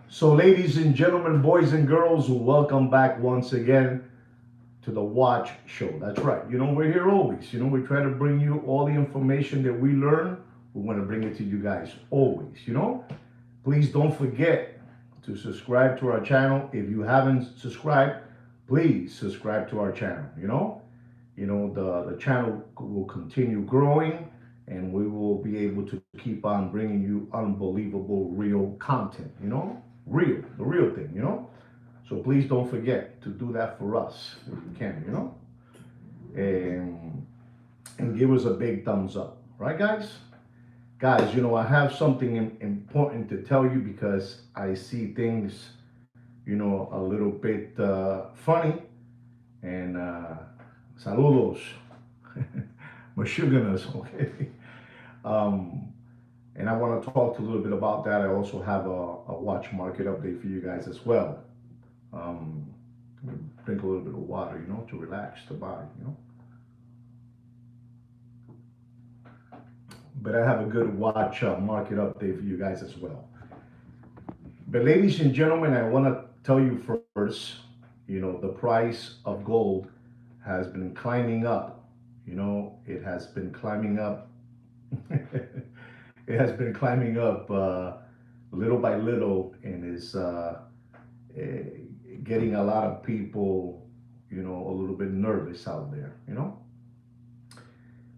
So, ladies and gentlemen, boys and girls, welcome back once again to the Watch Show. That's right. We're here always. We try to bring you all the information that we learn. We want to bring it to you guys always. Please don't forget to subscribe to our channel. If you haven't subscribed, please subscribe to our channel. The channel will continue growing and we will be able to keep on bringing you unbelievable real content, the real thing. So please don't forget to do that for us if you can, and give us a big thumbs up, right, guys? Guys, I have something important to tell you because I see things, a little bit funny. And saludos, Meshuggahs, okay? Um, and I want to talk a little bit about that. I also have a watch market update for you guys as well. Um, Drink a little bit of water, to relax the body. But I have a good watch market update for you guys as well. But ladies and gentlemen, I want to tell you first, the price of gold has been climbing up. It has been climbing up. It has been climbing up little by little and is eh, getting a lot of people, a little bit nervous out there.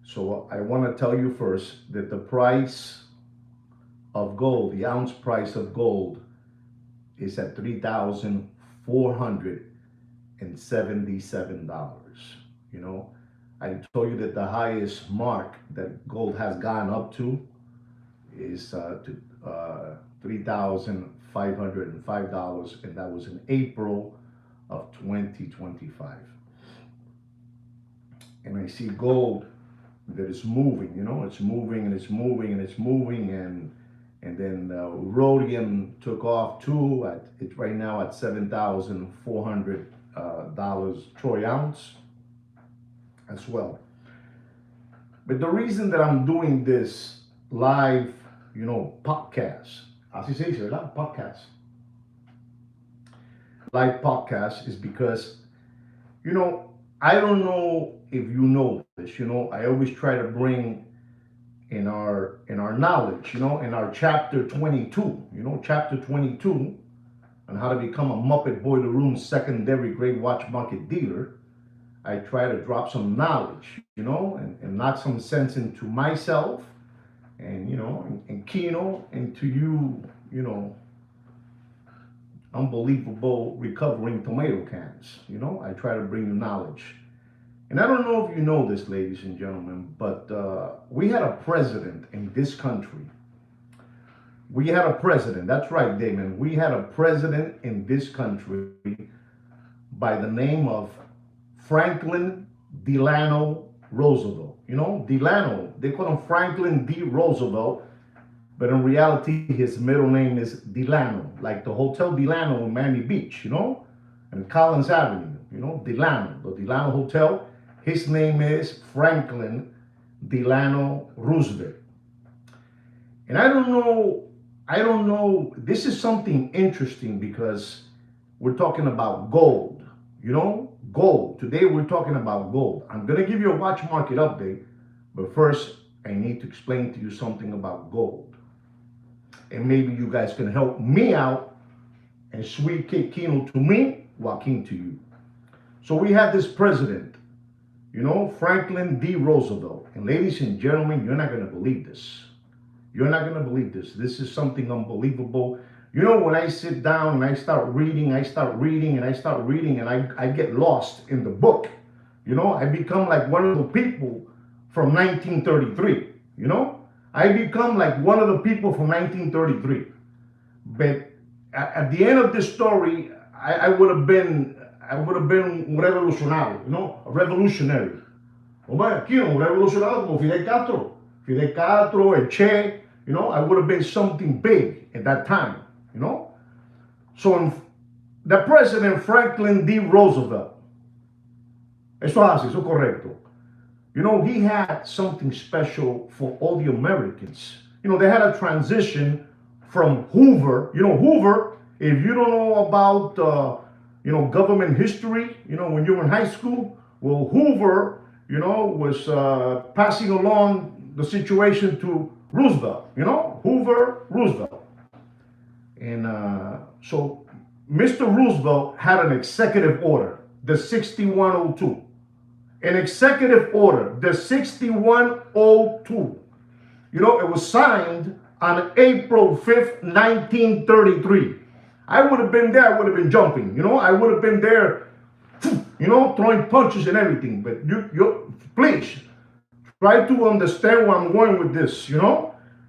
So I want to tell you first that the price of gold, the ounce price of gold, is at $3,477. You know, I told you that the highest mark that gold has gone up to is $3,505, and that was in April of 2025. And I see gold that is moving, it's moving and it's moving and it's moving, and then rhodium took off too. It's right now at $7,400 troy ounce as well. But the reason that I'm doing this live, podcast, así se dice, ¿verdad? Podcast, live podcast, is because, I don't know if you know this. I always try to bring in our knowledge, in our chapter 22, chapter 22 on how to become a Muppet Boiler Room secondary grade watch market dealer. I try to drop some knowledge, and knock some sense into myself and, and Kino into you, unbelievable recovering tomato cans. I try to bring you knowledge. And I don't know if you know this, ladies and gentlemen, but we had a president in this country. We had a president, that's right, Damon. We had a president in this country by the name of Franklin Delano Roosevelt. Delano, they call him Franklin D. Roosevelt, but in reality, his middle name is Delano, like the Hotel Delano in Miami Beach, and Collins Avenue, Delano, the Delano Hotel. His name is Franklin Delano Roosevelt. And I don't know, this is something interesting because we're talking about gold, gold. Today we're talking about gold. I'm going to give you a watch market update, but first I need to explain to you something about gold. And maybe you guys can help me out and sweet kick Kino to me, Joaquin to you. So we have this president, Franklin D. Roosevelt. And ladies and gentlemen, you're not going to believe this. You're not going to believe this. This is something unbelievable. When I sit down and I start reading, and I get lost in the book. I become like one of the people from 1933. I become like one of the people from 1933. But at the end of this story, I would have been un revolucionario, a revolutionary. Aquí, un revolucionario como Fidel Castro. Fidel Castro, El Che, I would have been something big at that time, So the president, Franklin D. Roosevelt, eso es así, eso es correcto. He had something special for all the Americans. They had a transition from Hoover. Hoover If you don't know about, government history, when you were in high school, well, Hoover, was passing along the situation to Roosevelt, Hoover, Roosevelt. And so Mr. Roosevelt had an executive order, the 6102. An executive order, the 6102. It was signed on April 5th, 1933. I would have been there, I would have been jumping, I would have been there, throwing punches and everything. But you please try to understand where I'm going with this, it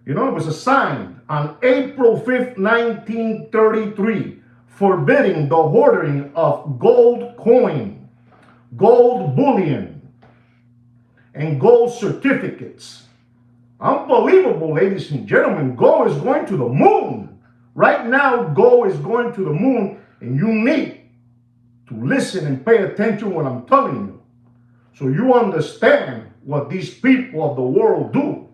was signed on April 5th, 1933, forbidding the hoarding of gold coin, gold bullion, and gold certificates. Unbelievable, ladies and gentlemen. Gold is going to the moon. Right now, gold is going to the moon, and you need to listen and pay attention to what I'm telling you, so you understand what these people of the world do.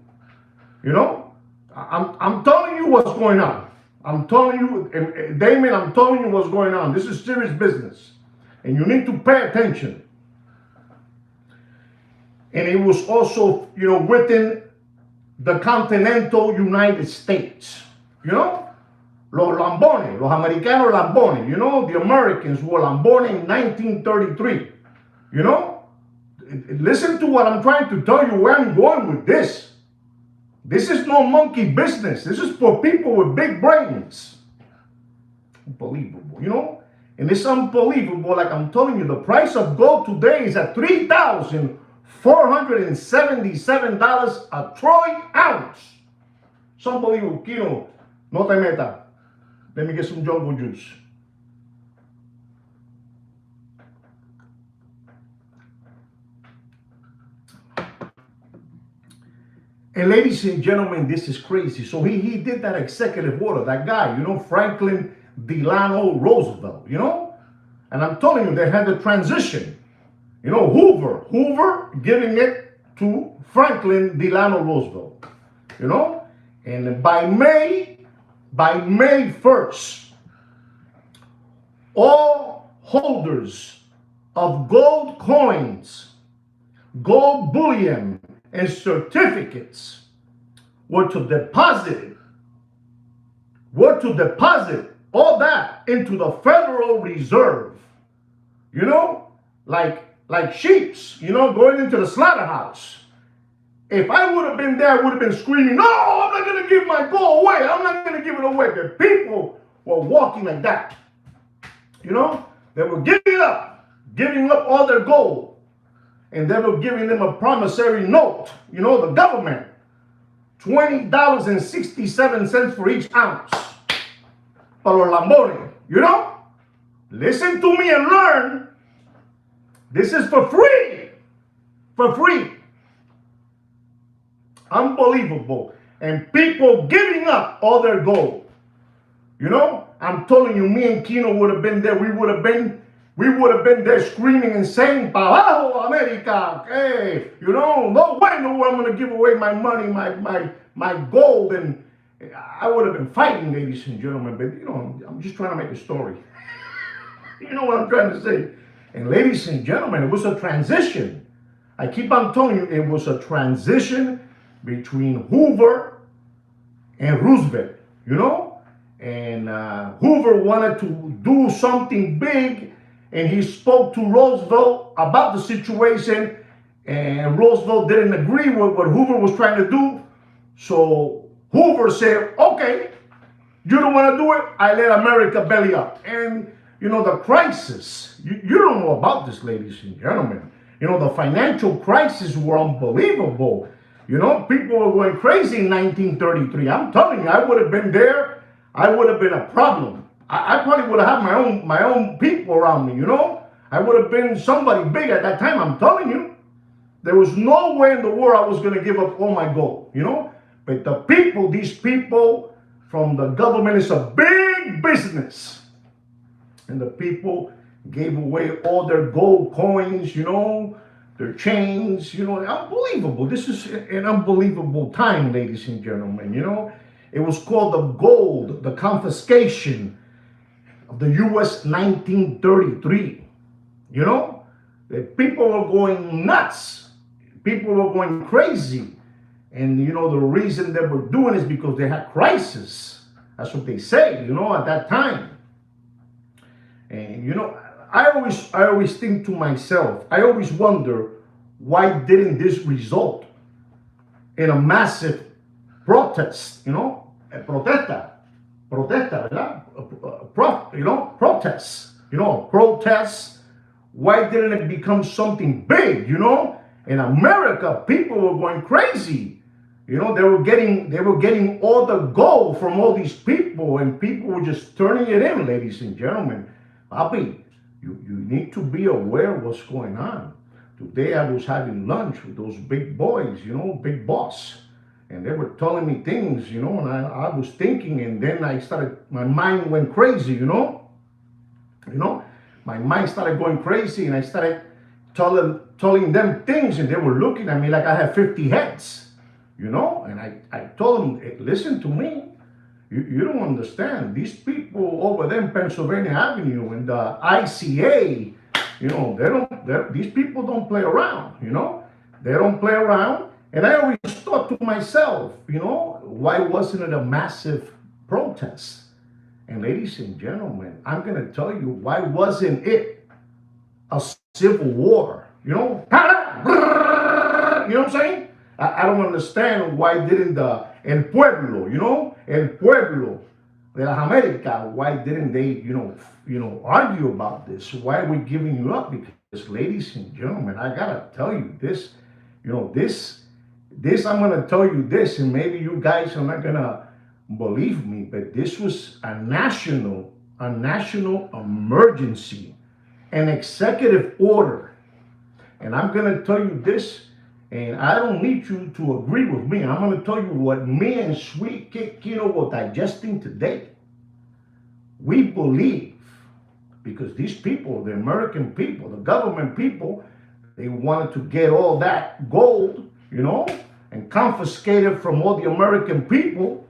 I'm telling you what's going on. I'm telling you, Damien, I'm telling you what's going on. This is serious business, and you need to pay attention. And it was also, within the continental United States, Los Lambones, los Americanos Lambones, the Americans were Lambones in 1933, Listen to what I'm trying to tell you, where I'm going with this. This is no monkey business. This is for people with big brains. Unbelievable, And it's unbelievable, like I'm telling you, the price of gold today is at $3,477 a troy ounce. It's unbelievable. Kino, no te meta. Let me get some jungle juice. And ladies and gentlemen, this is crazy. So he did that executive order, that guy, Franklin Delano Roosevelt, And I'm telling you, they had the transition. Hoover giving it to Franklin Delano Roosevelt, And by May 1st, all holders of gold coins, gold bullion, and certificates were to deposit all that into the Federal Reserve, like sheeps, going into the slaughterhouse. If I would have been there, I would have been screaming, no, I'm not going to give my gold away. I'm not going to give it away. The people were walking like that. They were giving up all their gold. And they were giving them a promissory note, the government, $20.67 for each ounce. Para los Lambones, Listen to me and learn. This is for free. For free. Unbelievable. And people giving up all their gold. I'm telling you, me and Kino would have been there. We would have been there screaming and saying, "Pa abajo, America!" Hey, no way, I'm going to give away my money, my gold. And I would have been fighting, ladies and gentlemen. But, I'm just trying to make a story. You know what I'm trying to say. And ladies and gentlemen, it was a transition. I keep on telling you, it was a transition between Hoover and Roosevelt, And Hoover wanted to do something big, and he spoke to Roosevelt about the situation, and Roosevelt didn't agree with what Hoover was trying to do. So Hoover said, okay, you don't want to do it, I let America belly up. And, the crisis, you don't know about this, ladies and gentlemen. The financial crisis were unbelievable. People were going crazy in 1933. I'm telling you, I would have been there. I would have been a problem. I probably would have had my own people around me, I would have been somebody big at that time. I'm telling you. There was no way in the world I was going to give up all my gold, But these people from the government, is a big business. And the people gave away all their gold coins, their chains, unbelievable. This is an unbelievable time, ladies and gentlemen, It was called the confiscation. of the U.S. 1933. You know, people were going nuts. People were going crazy. And, you know, the reason they were doing is because they had crisis. That's what they say, you know, at that time. And, you know, I always think to myself, I always wonder, why didn't this result in a massive protest, you know, protesta, ¿verdad? Protests. Why didn't it become something big, you know? In America, people were going crazy. You know, they were getting all the gold from all these people, and people were just turning it in, ladies and gentlemen. Papi, you need to be aware of what's going on. Today I was having lunch with those big boys, you know, big boss. And they were telling me things, you know, and I was thinking, and then my mind went crazy, you know. My mind started going crazy, and I started telling them things, and they were looking at me like I had 50 heads, you know. And I told them, hey, listen to me. You don't understand. These people over there in Pennsylvania Avenue and the ICA, you know, these people don't play around, you know. They don't play around. And I always thought to myself, you know, why wasn't it a massive protest? And ladies and gentlemen, I'm going to tell you, why wasn't it a civil war? You know? You know what I'm saying? I don't understand why didn't El Pueblo, you know, El Pueblo de las Américas, why didn't they, you know, argue about this? Why are we giving you up? Because, ladies and gentlemen, I gotta tell you this, you know, this I'm gonna tell you this, and maybe you guys are not gonna believe me, but this was a national emergency, an executive order. And I'm gonna tell you this, and I don't need you to agree with me. I'm going to tell you what me and Sweet Kid Kino were digesting today. We believe, because these people, the American people, the government people, they wanted to get all that gold, you know, and confiscate it from all the American people,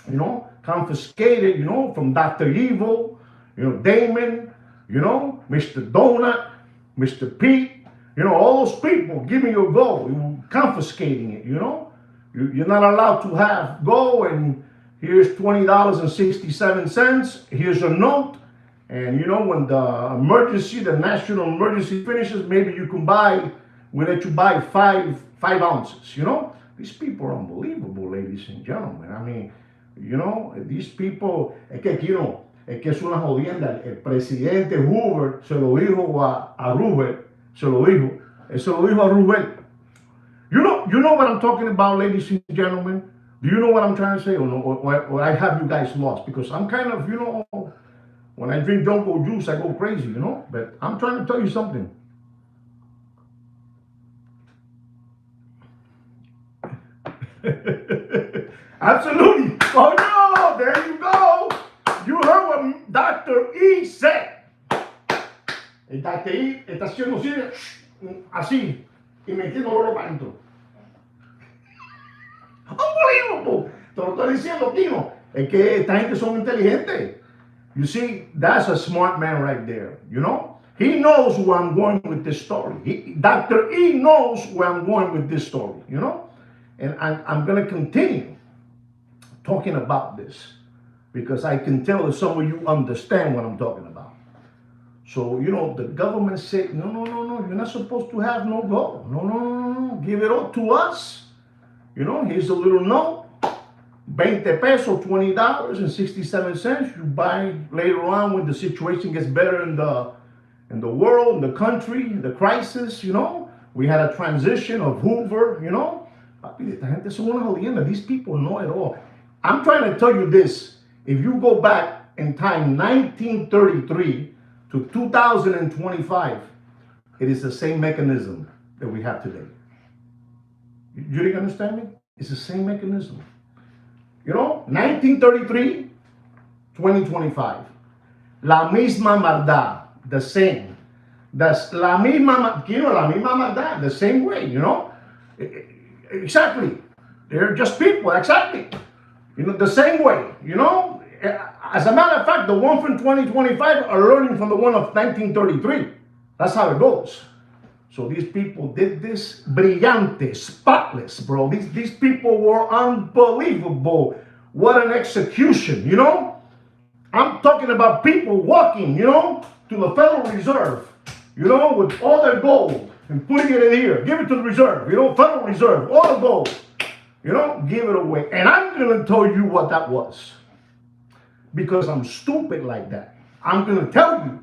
you know, confiscated, you know, from Dr. Evil, you know, Damon, you know, Mr. Donut, Mr. Pete. You know, all those people giving you gold, confiscating it, you know. You're not allowed to have gold, and here's $20.67. Here's a note. And, you know, when the national emergency finishes, maybe we let you buy five ounces, you know. These people are unbelievable, ladies and gentlemen. I mean, you know, these people, es que es una jodienda. El presidente Hoover se lo dijo a Roosevelt. Se lo dijo a Rubén. You know what I'm talking about, ladies and gentlemen? Do you know what I'm trying to say? Or I have you guys lost? Because I'm kind of, you know, when I drink Jonko juice, I go crazy, you know? But I'm trying to tell you something. Absolutely. Oh, no, there you go. You heard what Dr. E said. El Dr. E está haciendo así y metiéndolo para adentro. Unbelievable. Te lo estoy diciendo, Tino. Es que esta gente son inteligentes. You see, that's a smart man right there, you know? He knows where I'm going with this story. Dr. E knows where I'm going with this story, you know? And I'm going to continue talking about this because I can tell that some of you understand what I'm talking about. So, you know, the government said, no, you're not supposed to have no gold. No, give it all to us. You know, here's a little note, 20 pesos, $20.67. You buy later on when the situation gets better in the world, in the country, in the crisis, you know. We had a transition of Hoover, you know. These people know it all. I'm trying to tell you this. If you go back in time, 1933 to 2025, it is the same mechanism that we have today. You didn't understand me? It's the same mechanism. You know, 1933, 2025. La misma maldad, the same. That's la misma maldad, the same way, you know? Exactly. They're just people, exactly. You know, the same way, you know? As a matter of fact, the one from 2025 are learning from the one of 1933. That's how it goes. So these people did this brillante, spotless, bro. These people were unbelievable. What an execution, you know? I'm talking about people walking, you know, to the Federal Reserve, you know, with all their gold and putting it in here. Give it to the Reserve, you know, Federal Reserve, all the gold, you know, give it away. And I'm going to tell you what that was because I'm stupid like that. I'm going to tell you.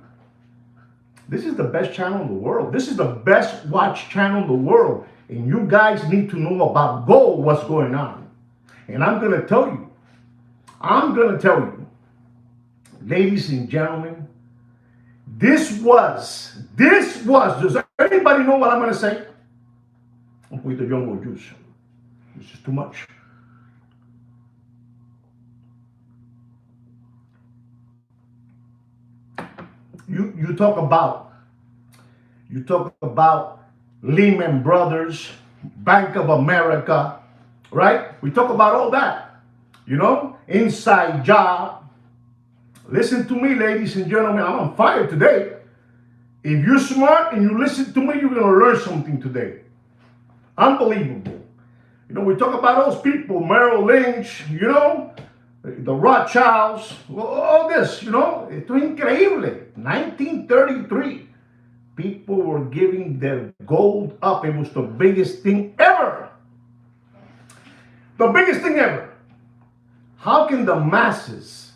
This is the best channel in the world. This is the best watch channel in the world. And you guys need to know about gold, what's going on. And I'm going to tell you. I'm going to tell you. Ladies and gentlemen, this was, does anybody know what I'm going to say? Un poquito de jungle juice. This is too much. You talk about Lehman Brothers, Bank of America, right? We talk about all that, you know, inside job. Listen to me, ladies and gentlemen, I'm on fire today. If you're smart and you listen to me, you're going to learn something today. Unbelievable. You know, we talk about those people, Merrill Lynch, you know, the Rothschilds, all this, you know, esto es increíble. 1933, people were giving their gold up. It was the biggest thing ever. The biggest thing ever. How can the masses,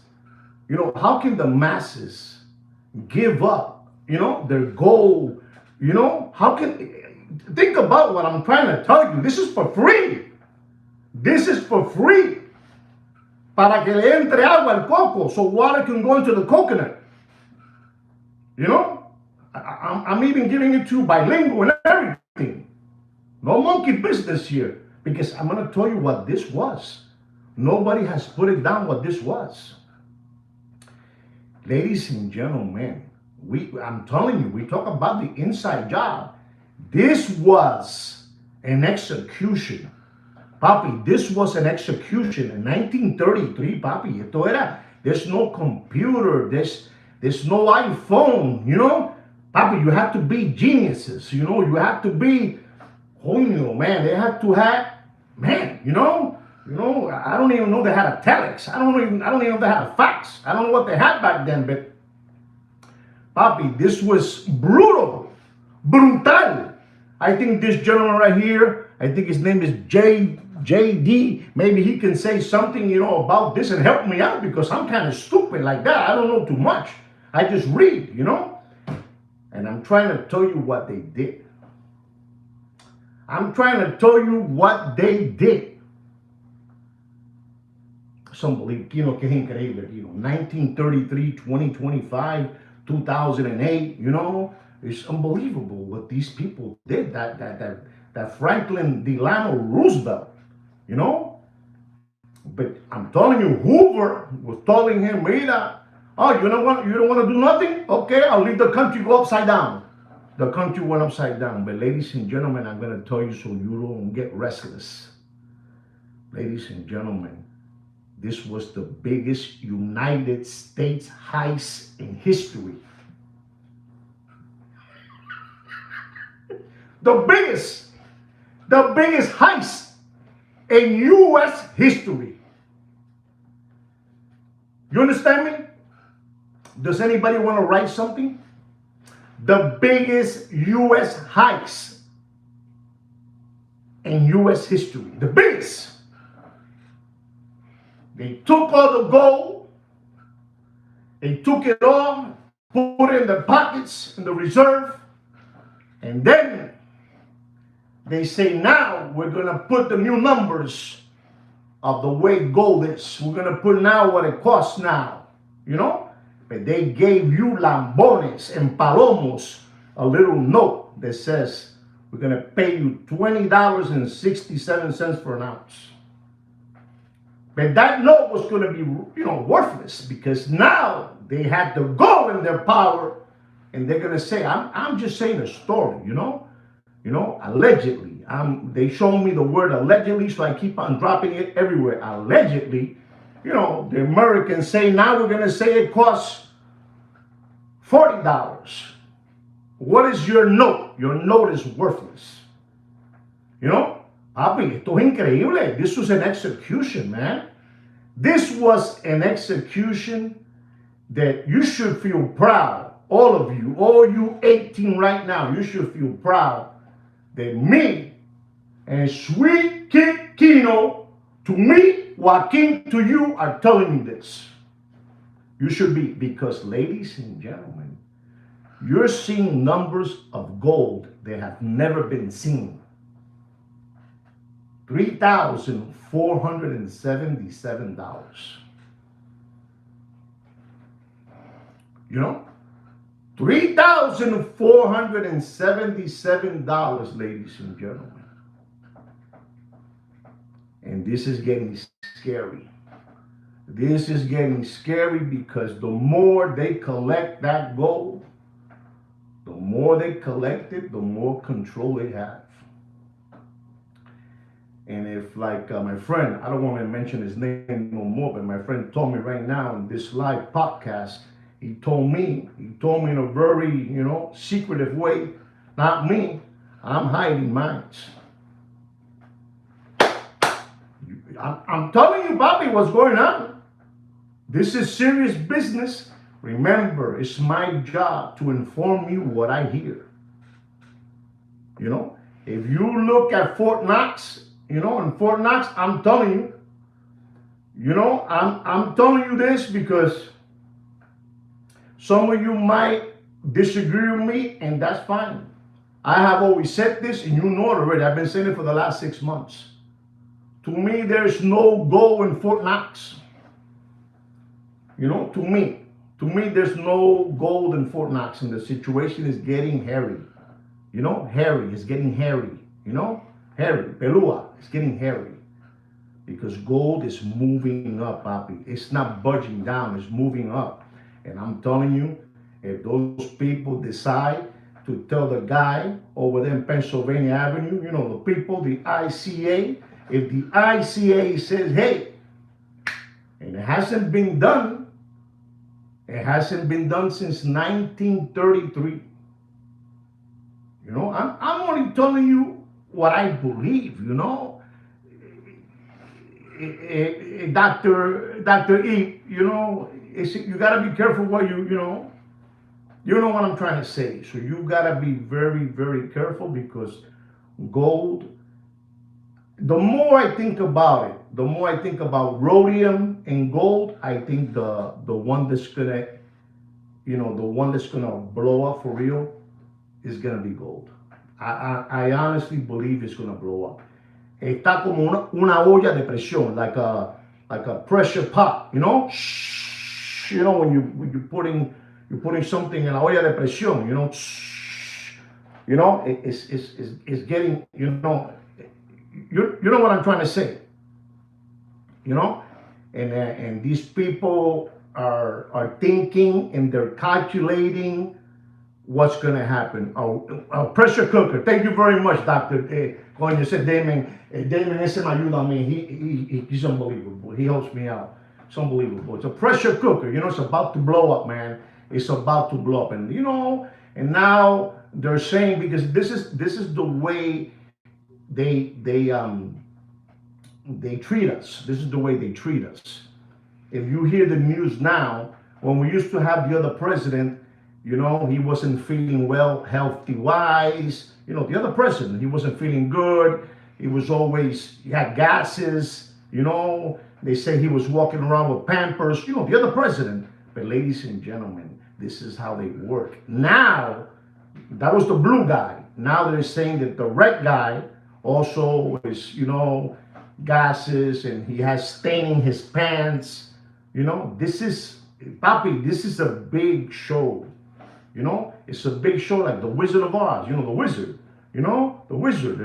you know, how can the masses give up, you know, their gold, you know? How can, think about what I'm trying to tell you. This is for free. This is for free. Para que le entre agua al coco so water can go into the coconut. You know? I'm even giving it to you bilingual and everything. No monkey business here. Because I'm going to tell you what this was. Nobody has put it down what this was. Ladies and gentlemen, I'm telling you, we talk about the inside job. This was an execution. Papi, this was an execution in 1933, papi. Esto era, there's no computer, there's no iPhone, you know? Papi, you have to be geniuses, you know? You have to be, man, they have to have, man, you know? I don't even know they had a telex. I don't even know if they had a fax. I don't know what they had back then, but papi, this was brutal. I think this gentleman right here, I think his name is JD. Maybe he can say something, you know, about this and help me out because I'm kind of stupid like that. I don't know too much. I just read, you know. And I'm trying to tell you what they did. I'm trying to tell you what they did. It's unbelievable. You know, que es increíble. You know, 1933, 2025, 2008, you know. It's unbelievable what these people did. That Franklin Delano Roosevelt, you know. But I'm telling you, Hoover was telling him, mira, oh, you don't want to do nothing? Okay, I'll leave the country go upside down. The country went upside down. But ladies and gentlemen, I'm going to tell you so you don't get restless. Ladies and gentlemen, this was the biggest United States heist in history. The biggest heist in U.S. history. You understand me? Does anybody want to write something? The biggest U.S. heist in U.S. history. The biggest. They took all the gold. They took it all, put it in their pockets, in the reserve, and then they say, now we're going to put the new numbers of the way gold is. We're going to put now what it costs now, you know? But they gave you lambones and palomos a little note that says, we're going to pay you $20.67 for an ounce. But that note was going to be, you know, worthless because now they had the gold in their power and they're going to say, I'm just saying a story, you know? You know, allegedly. They show me the word allegedly, so I keep on dropping it everywhere. Allegedly, the Americans say, now we're going to say it costs $40. What is your note? Your note is worthless. Papi, esto es increíble. This was an execution, man. This was an execution that you should feel proud. All of you, all you 18 right now, you should feel proud that me and Sweet Kid Kino, to me, Joaquin, to you, are telling you this. You should be, because ladies and gentlemen, you're seeing numbers of gold that have never been seen. $3,477. $3,477, ladies and gentlemen. And this is getting scary. This is getting scary because the more they collect that gold, the more they collect it, the more control they have. And if, like my friend, I don't want to mention his name no more, but my friend told me right now in this live podcast, he told me in a very, secretive way, not me, I'm hiding mines. I'm telling you, Bobby, what's going on. This is serious business. Remember, it's my job to inform you what I hear. If you look at Fort Knox, in Fort Knox, I'm telling you, I'm telling you this because some of you might disagree with me, and that's fine. I have always said this, and you know it already. I've been saying it for the last 6 months. To me, there's no gold in Fort Knox. To me, there's no gold in Fort Knox, and the situation is getting hairy. Hairy is getting hairy. Hairy, Pelua, it's getting hairy. Because gold is moving up, papi. It's not budging down, it's moving up. And I'm telling you, if those people decide to tell the guy over there in Pennsylvania Avenue, the people, the ICA, if the ICA says, hey, and it hasn't been done since 1933. I'm only telling you what I believe, Dr. E, you got to be careful what you know what I'm trying to say. So you got to be very, very careful because gold, the more I think about it, the more I think about rhodium and gold, I think the one that's gonna, the one that's gonna blow up for real is gonna be gold. I honestly believe it's gonna blow up. Está como una olla de presión, like a pressure pot, when you're putting something in a olla de presión, it's getting, you know what I'm trying to say, and these people are thinking and they're calculating what's going to happen. A pressure cooker. Thank you very much, Doctor. When you said Damon, ese me ayuda a mí. He's unbelievable. He helps me out. It's unbelievable. It's a pressure cooker. It's about to blow up, man. It's about to blow up, and and now they're saying, because this is the way they treat us. This is the way they treat us. If you hear the news now, when we used to have the other president, he wasn't feeling well healthy-wise. The other president, he wasn't feeling good. He had gases, They say he was walking around with Pampers, the other president. But ladies and gentlemen, this is how they work. Now, that was the blue guy. Now they're saying that the red guy also is, gases, and he has staining his pants. This is, papi, this is a big show. It's a big show, like the Wizard of Oz, the wizard, the wizard,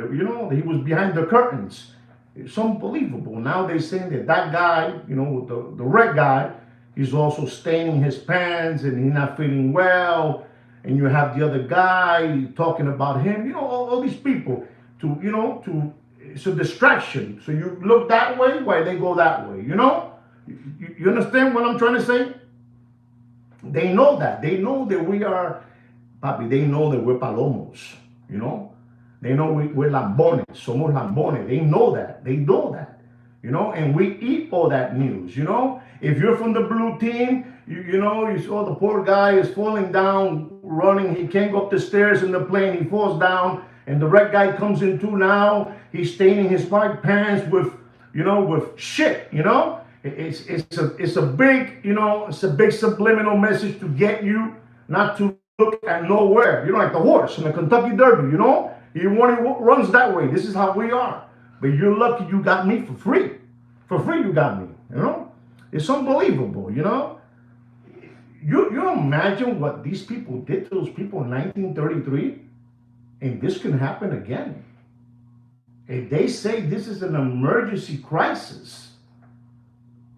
he was behind the curtains. It's unbelievable. Now they're saying that guy, the red guy, he's also staining his pants and he's not feeling well. And you have the other guy talking about him, all these people it's a distraction. So you look that way, why they go that way, You understand what I'm trying to say? They know that. They know that we are, papi, they know that we're palomos, you know? They know we're lambones, somos lambones. They know that. They know that, you know? And we eat all that news, you know? If you're from the blue team, you know, you saw the poor guy is falling down, running. He can't go up the stairs in the plane. He falls down. And the red guy comes in too now. He's staining his white pants with, you know, with shit, you know? It's a big, you know, it's a big subliminal message to get you not to look at nowhere. You know, like the horse in the Kentucky Derby, you know? He runs that way. This is how we are. But you're lucky you got me for free. For free you got me, you know? It's unbelievable, you know? You imagine what these people did to those people in 1933? And this can happen again. If they say this is an emergency crisis,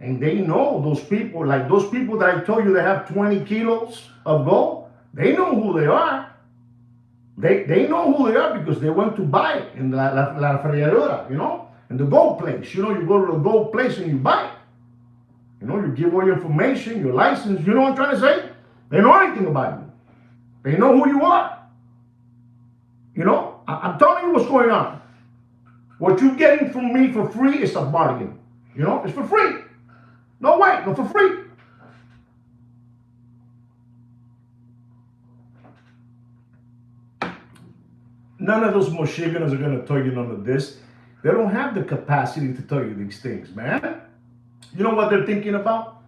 and they know those people, like those people that I told you that have 20 kilos of gold, they know who they are. They know who they are because they went to buy it in la Ferradura, you know, in the gold place. You know, you go to the gold place and you buy it. You know, you give all your information, your license. You know what I'm trying to say? They know anything about you. They know who you are. You know, I'm telling you what's going on. What you're getting from me for free is a bargain. You know, it's for free. No way, no, for free. None of those Mosheganos are going to tell you none of this. They don't have the capacity to tell you these things, man. You know what they're thinking about?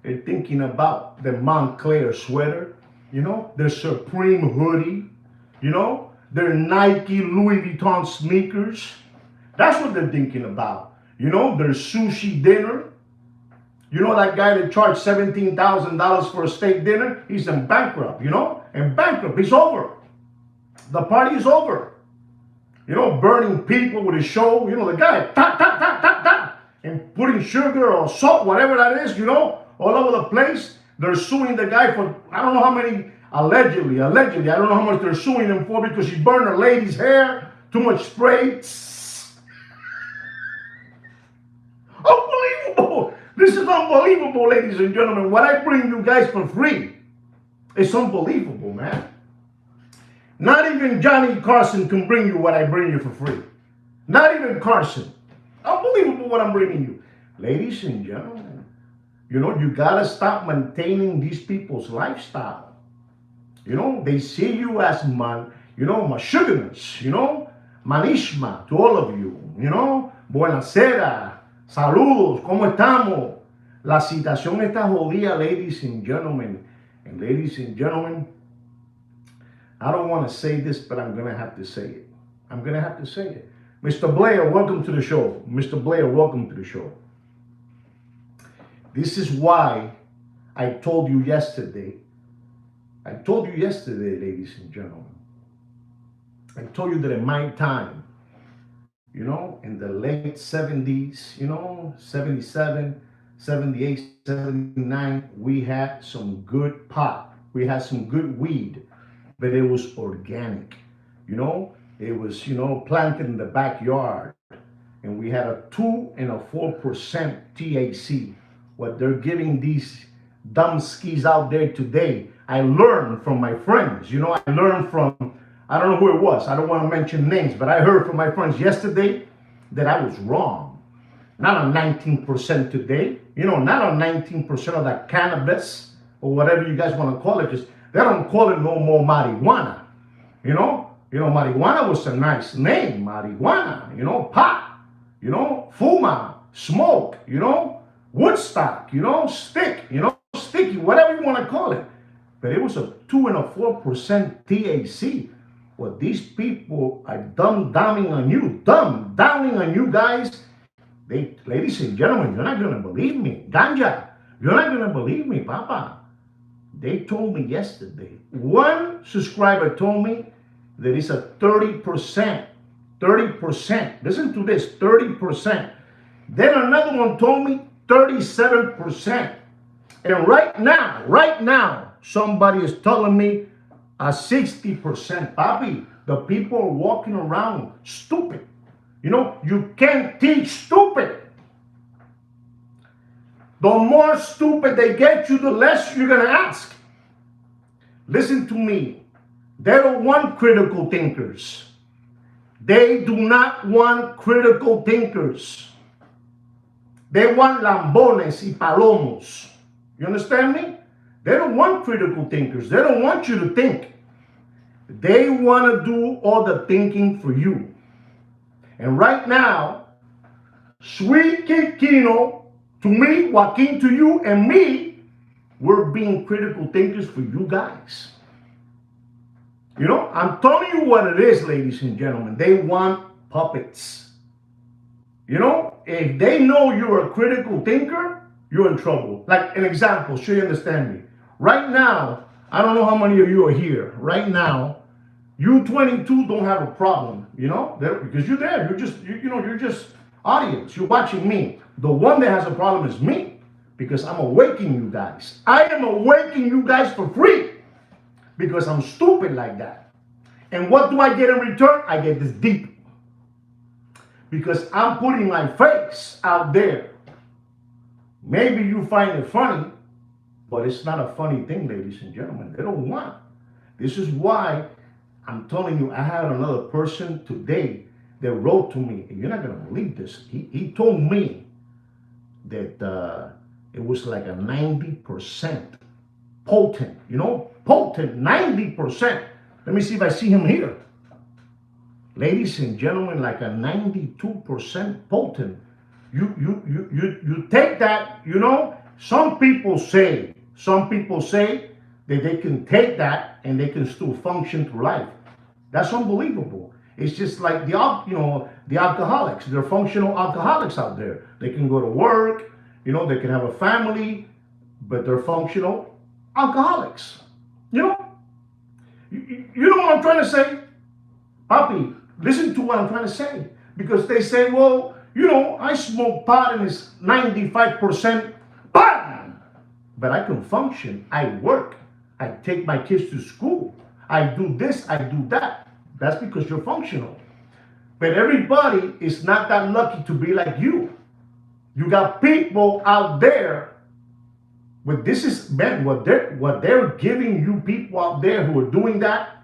They're thinking about the Montclair sweater, you know, their Supreme hoodie, you know, their Nike Louis Vuitton sneakers. That's what they're thinking about. You know, their sushi dinner. You know that guy that charged $17,000 for a steak dinner? He's in bankrupt, you know? And bankrupt, he's over. The party is over. You know, burning people with his show. You know, the guy, ta, ta, ta, ta, ta, and putting sugar or salt, whatever that is, you know, all over the place. They're suing the guy for, I don't know how many, allegedly, I don't know how much they're suing him for because he burned a lady's hair, too much spray. Unbelievable. This is unbelievable, ladies and gentlemen. What I bring you guys for free, it's unbelievable, man. Not even Johnny Carson can bring you what I bring you for free. Not even Carson. Unbelievable what I'm bringing you. Ladies and gentlemen, you know, you gotta stop maintaining these people's lifestyle. You know, they see you as mashuganas, you know, manishma to all of you, you know, buenasera, saludos, ¿cómo estamos? La situación está jodida, ladies and gentlemen. And ladies and gentlemen, I don't want to say this, but I'm going to have to say it. I'm going to have to say it. Mr. Blair, welcome to the show. Mr. Blair, welcome to the show. This is why I told you yesterday. I told you yesterday, ladies and gentlemen. I told you that in my time, you know, in the late 70s, you know, 77, 78, 79, we had some good pot. We had some good weed, but it was organic, you know. It was, you know, planted in the backyard. And we had a 2 and a 4% THC. What they're giving these dumb skis out there today, I learned from my friends. You know, I learned from, I don't know who it was. I don't want to mention names, but I heard from my friends yesterday that I was wrong. Not on 19% today. You know, not on 19% of that cannabis or whatever you guys want to call it. Just, they don't call it no more marijuana. You know, marijuana was a nice name. Marijuana, you know, pot, you know, fuma, smoke, you know, Woodstock, you know, stick, you know, sticky, whatever you want to call it. But it was a 2 and a 4% THC. What these people are downing on you guys. They, ladies and gentlemen, you're not going to believe me. Ganja, you're not going to believe me, Papa. They told me yesterday. One subscriber told me that it's a 30%. 30%. Listen to this, 30%. Then another one told me 37%. And right now, somebody is telling me a 60%. Papi, the people are walking around stupid. You know, you can't teach stupid. The more stupid they get you, the less you're going to ask. Listen to me. They don't want critical thinkers. They do not want critical thinkers. They want lambones y palomos. You understand me? They don't want critical thinkers. They don't want you to think. They want to do all the thinking for you. And right now, Sweet Kid Kino, to me, Joaquin to you, and me, we're being critical thinkers for you guys. You know, I'm telling you what it is, ladies and gentlemen. They want puppets. You know, if they know you're a critical thinker, you're in trouble. Like an example, so you understand me. Right now, I don't know how many of you are here. Right now, you 22 don't have a problem, you know, because you're there. You're just, you're just audience. You're watching me. The one that has a problem is me, because I'm awakening you guys. I am awakening you guys for free because I'm stupid like that. And what do I get in return? I get this deep, because I'm putting my face out there. Maybe you find it funny, but it's not a funny thing, ladies and gentlemen. They don't want. This is why I'm telling you, I had another person today that wrote to me, and you're not going to believe this. He told me that it was like a 90% potent, potent, 90%. Let me see if I see him here. Ladies and gentlemen, like a 92% potent. You take that, some people say that they can take that and they can still function through life. That's unbelievable. It's just like the alcoholics. They're functional alcoholics out there. They can go to work, they can have a family, but they're functional alcoholics. You know what I'm trying to say? Papi, listen to what I'm trying to say. Because they say, well, I smoke pot and it's 95%, but I can function. I work. I take my kids to school. I do this, I do that. That's because you're functional. But everybody is not that lucky to be like you. You got people out there, but this is, man, what they're giving you people out there who are doing that,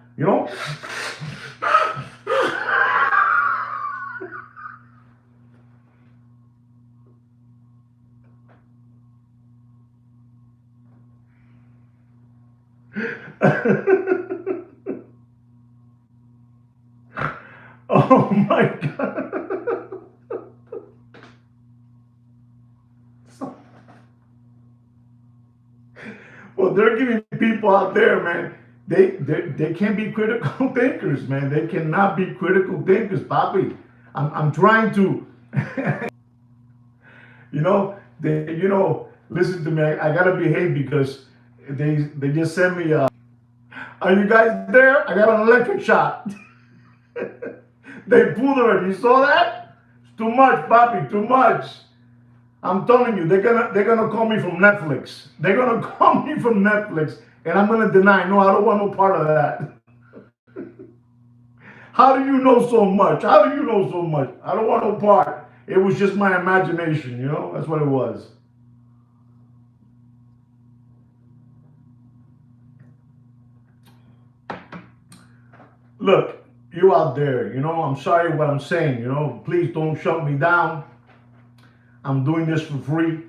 Oh my God. Well, they're giving people out there, man. They can't be critical thinkers, man. They cannot be critical thinkers, Papi. I'm trying to, listen to me. I gotta behave because they just sent me. Are you guys there? I got an electric shock. They pulled already. You saw that? It's too much, Papi. Too much. I'm telling you, they're gonna call me from Netflix. They're gonna call me from Netflix, and I'm gonna deny. No, I don't want no part of that. How do you know so much? How do you know so much? I don't want no part. It was just my imagination, That's what it was. Look, you out there, I'm sorry what I'm saying, please don't shut me down. I'm doing this for free,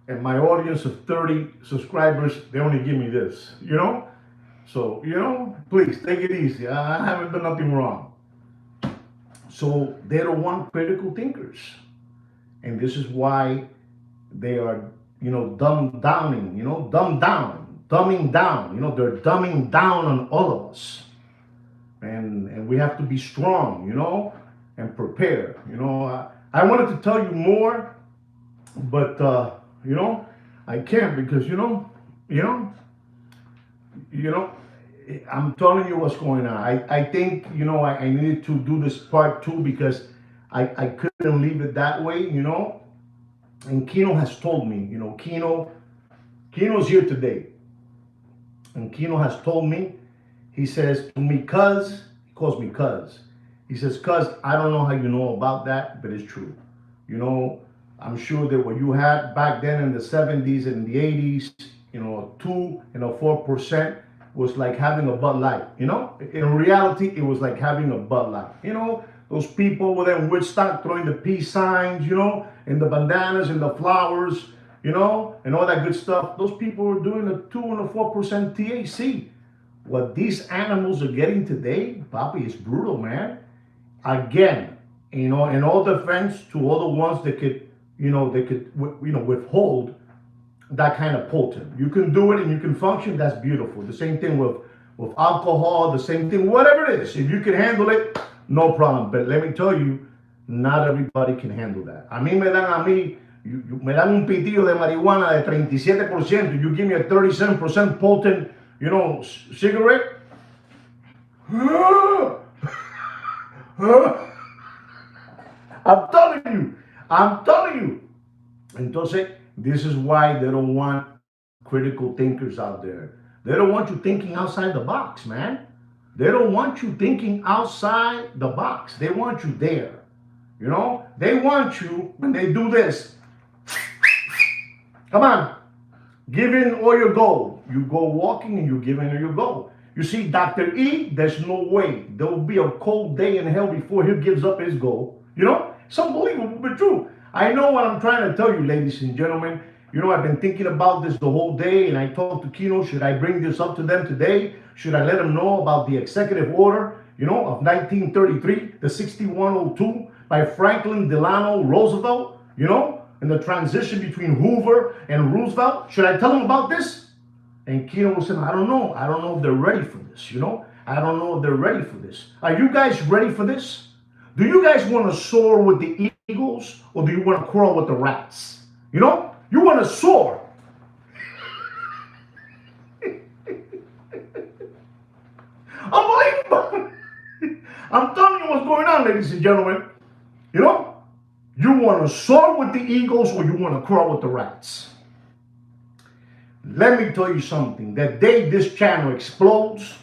and my audience of 30 subscribers, they only give me this, So, please take it easy. I haven't done nothing wrong. So they don't want critical thinkers. And this is why they are, dumbing down, they're dumbing down on all of us. And we have to be strong, and prepare. I wanted to tell you more, but I can't because I'm telling you what's going on. I think I needed to do this part 2 because I couldn't leave it that way, And Kino has told me, Kino's here today, and Kino has told me. He says to me, cuz, he calls me cuz. He says, cuz, I don't know how you know about that, but it's true. I'm sure that what you had back then in the 70s and the 80s, 2 and a 4% was like having a Bud Light. In reality, it was like having a Bud Light. Those people were there in Woodstock throwing the peace signs, and the bandanas and the flowers, and all that good stuff. Those people were doing a 2 and a 4% THC. What these animals are getting today, Papi, is brutal, man. Again, in all defense to all the ones that could, withhold that kind of potent. You can do it and you can function. That's beautiful. The same thing with alcohol. The same thing, whatever it is. If you can handle it, no problem. But let me tell you, not everybody can handle that. Me dan un pitillo de marihuana de 37%. You give me a 37% potent, cigarette. I'm telling you. Entonces, this is why they don't want critical thinkers out there. They don't want you thinking outside the box, man. They don't want you thinking outside the box. They want you there. They want you, when they do this, come on, give in all your gold. You go walking and you give in all your gold. You see, Dr. E, there's no way. There will be a cold day in hell before he gives up his gold. It's unbelievable, but true. I know what I'm trying to tell you, ladies and gentlemen. I've been thinking about this the whole day, and I talked to Kino. Should I bring this up to them today? Should I let them know about the executive order, of 1933, the 6102 by Franklin Delano Roosevelt, and the transition between Hoover and Roosevelt? Should I tell them about this? And Kino was saying, I don't know. I don't know if they're ready for this, I don't know if they're ready for this. Are you guys ready for this? Do you guys want to soar with the eagles, or do you want to crawl with the rats? You want to soar. Unbelievable. I'm telling you what's going on, ladies and gentlemen. You want to soar with the eagles, or you want to crawl with the rats? Let me tell you something. The day this channel explodes,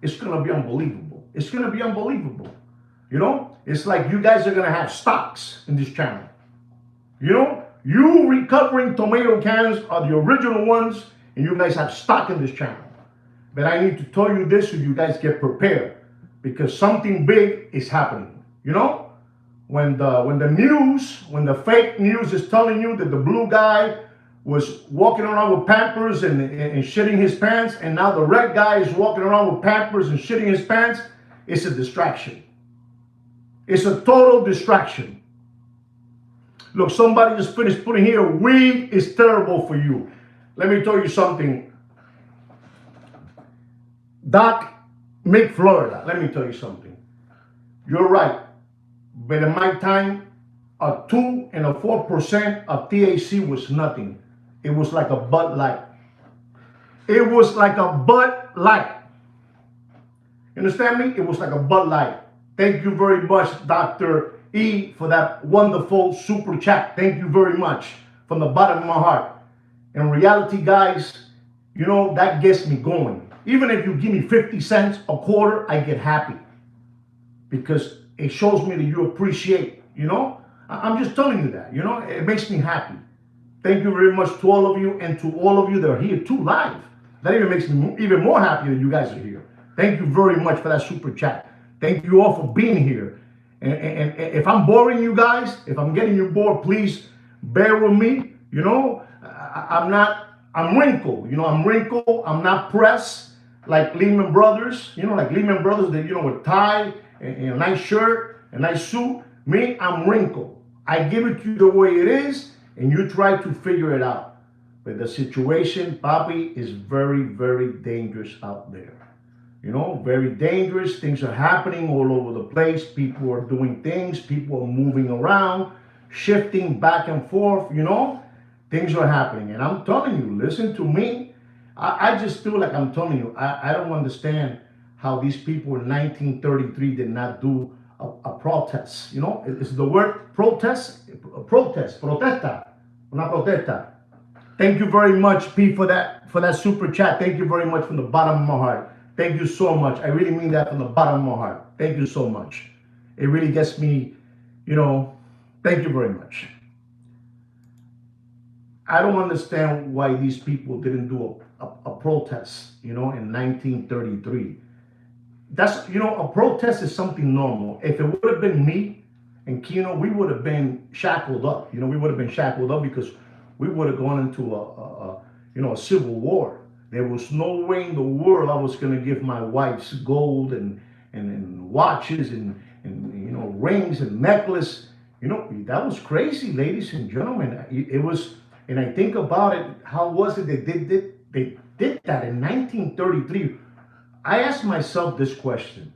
it's going to be unbelievable. It's going to be unbelievable. It's like you guys are going to have stocks in this channel. You recovering tomato cans are the original ones, and you guys have stock in this channel. But I need to tell you this so you guys get prepared, because something big is happening. When the fake news is telling you that the blue guy was walking around with Pampers and shitting his pants, and now the red guy is walking around with Pampers and shitting his pants, it's a distraction. It's a total distraction. Look, somebody just finished putting here, weed is terrible for you. Let me tell you something. Doc McFlorida, let me tell you something. You're right. But in my time, a 2 and a 4% of THC was nothing. It was like a Bud Light. It was like a Bud Light. You understand me? It was like a Bud Light. Thank you very much, Dr. E, for that wonderful super chat. Thank you very much from the bottom of my heart. In reality, guys, that gets me going. Even if you give me 50 cents a quarter, I get happy, because it shows me that you appreciate, I'm just telling you that, it makes me happy. Thank you very much to all of you, and to all of you that are here too live. That even makes me even more happy that you guys are here. Thank you very much for that super chat. Thank you all for being here. And if I'm boring you guys, if I'm getting you bored, please bear with me. I'm wrinkled. I'm wrinkled. I'm not pressed like Lehman Brothers. Like Lehman Brothers, that, with tie and a nice shirt, a nice suit. Me, I'm wrinkled. I give it to you the way it is, and you try to figure it out. But the situation, Papi, is very, very dangerous out there. Very dangerous. Things are happening all over the place. People are doing things. People are moving around, shifting back and forth. Things are happening. And I'm telling you, listen to me. I just feel like I'm telling you, I don't understand how these people in 1933 did not do a protest. It's the word protest, protesta, una protesta. Thank you very much, P, for that super chat. Thank you very much from the bottom of my heart. Thank you so much. I really mean that from the bottom of my heart. Thank you so much. It really gets me, thank you very much. I don't understand why these people didn't do a protest, in 1933. That's, a protest is something normal. If it would have been me and Kino, we would have been shackled up. We would have been shackled up because we would have gone into a civil war. There was no way in the world I was going to give my wife's gold and watches and rings and necklace. That was crazy, ladies and gentlemen. It was, and I think about it. How was it they did that in 1933? I asked myself this question,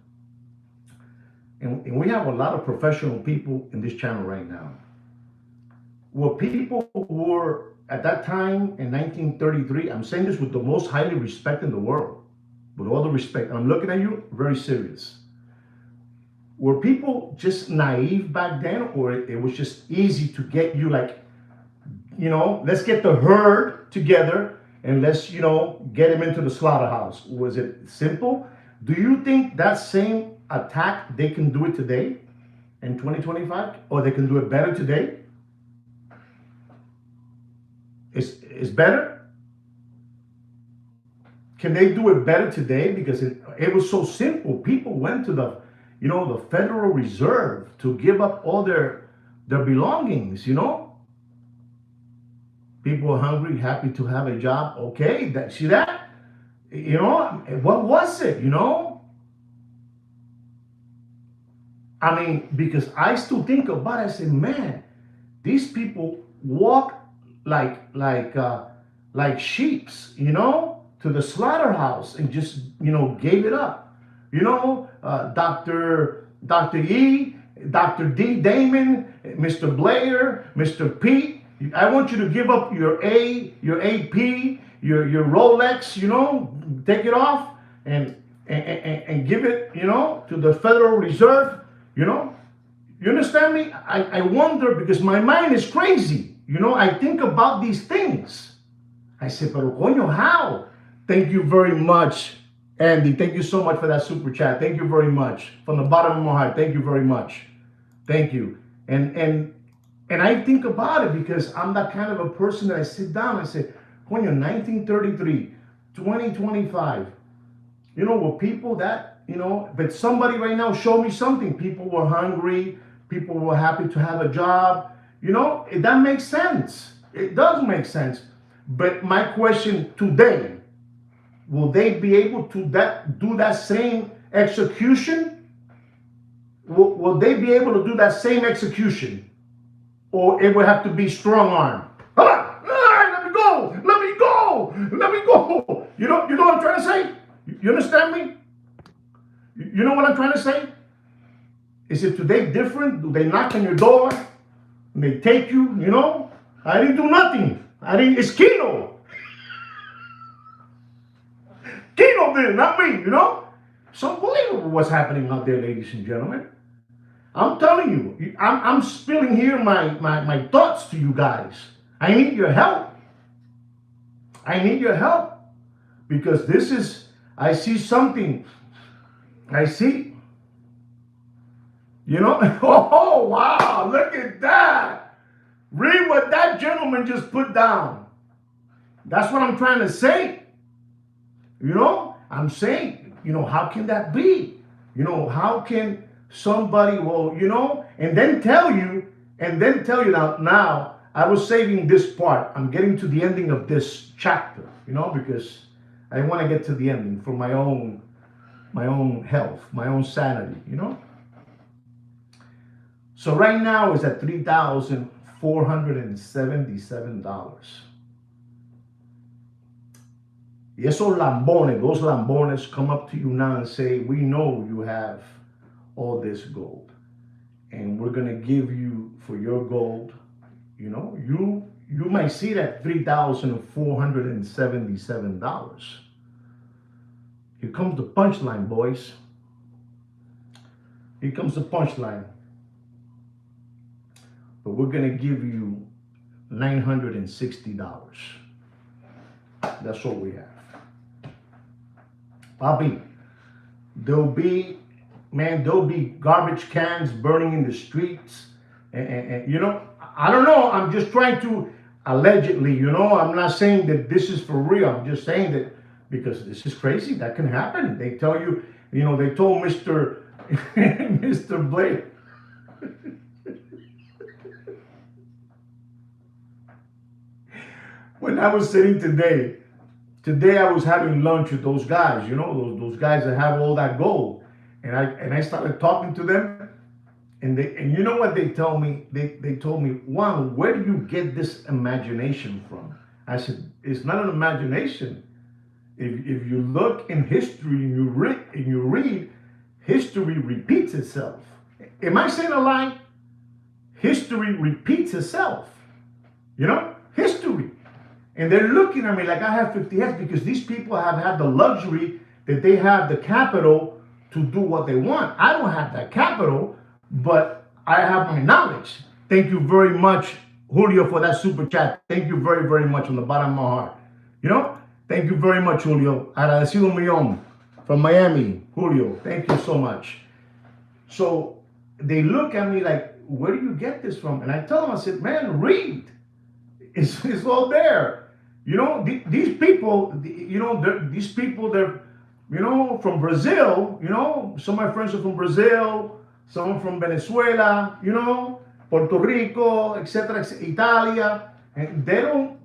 and we have a lot of professional people in this channel right now. Were people who were at that time in 1933, I'm saying this with the most highly respect in the world, with all the respect, and I'm looking at you very serious. Were people just naive back then, or it was just easy to get you like, let's get the herd together and let's, get him into the slaughterhouse? Was it simple? Do you think that same attack, they can do it today in 2025, or they can do it better today? It's better? Can they do it better today? Because it was so simple. People went to the Federal Reserve to give up all their belongings, People were hungry, happy to have a job. Okay, see that? What was it, I mean, because I still think about it, I say, man, these people walk like sheeps, to the slaughterhouse and just, gave it up. Dr. E, Dr. D. Damon, Mr. Blair, Mr. Pete, I want you to give up your AP, your Rolex, take it off and give it, to the Federal Reserve, You understand me? I wonder, because my mind is crazy. I think about these things. I say, pero coño, how? Thank you very much, Andy. Thank you so much for that super chat. Thank you very much. From the bottom of my heart, thank you very much. Thank you. And I think about it because I'm that kind of a person that I sit down and say, coño, 1933, 2025. With people that, but somebody right now show me something. People were hungry. People were happy to have a job. That makes sense. It does make sense. But my question today, will they be able to do that same execution? Will they be able to do that same execution? Or it would have to be strong arm? Let me go. Let me go. Let me go. You know what I'm trying to say? You understand me? You know what I'm trying to say? Is it today different? Do they knock on your door and they take you? I didn't do nothing. It's Kino. Kino did it, not me, It's unbelievable what's happening out there, ladies and gentlemen. I'm telling you, I'm spilling here my thoughts to you guys. I need your help. I need your help. Because I see something. I see. Oh, wow, look at that. Read what that gentleman just put down. That's what I'm trying to say. I'm saying, how can that be? How can somebody, and then tell you now, I was saving this part. I'm getting to the ending of this chapter, because I want to get to the ending for my own health, my own sanity, So right now it's at $3,477. Y esos lambones, those lambones come up to you now and say, we know you have all this gold, and we're going to give you for your gold, you might see that $3,477. Here comes the punchline, boys. Here comes the punchline. But we're going to give you $960. That's what we have. Papi, there'll be garbage cans burning in the streets. And I don't know. I'm just trying to, allegedly, I'm not saying that this is for real. I'm just saying that because this is crazy. That can happen. They tell you, they told Mr. Mr. Blake. When I was sitting today I was having lunch with those guys, those guys that have all that gold. And I started talking to them, and you know what they tell me? They told me, Juan, where do you get this imagination from? I said, it's not an imagination. If you look in history and you read, history repeats itself. Am I saying a lie? History repeats itself. History. And they're looking at me like I have 50 heads because these people have had the luxury that they have the capital to do what they want. I don't have that capital, but I have my knowledge. Thank you very much, Julio, for that super chat. Thank you very, very much from the bottom of my heart. Thank you very much, Julio. Agradecido un millón from Miami, Julio. Thank you so much. So they look at me like, where do you get this from? And I tell them, I said, man, read. It's all there. These people, these people, they're, from Brazil, some of my friends are from Brazil, some are from Venezuela, Puerto Rico, etc., Italia, and they don't,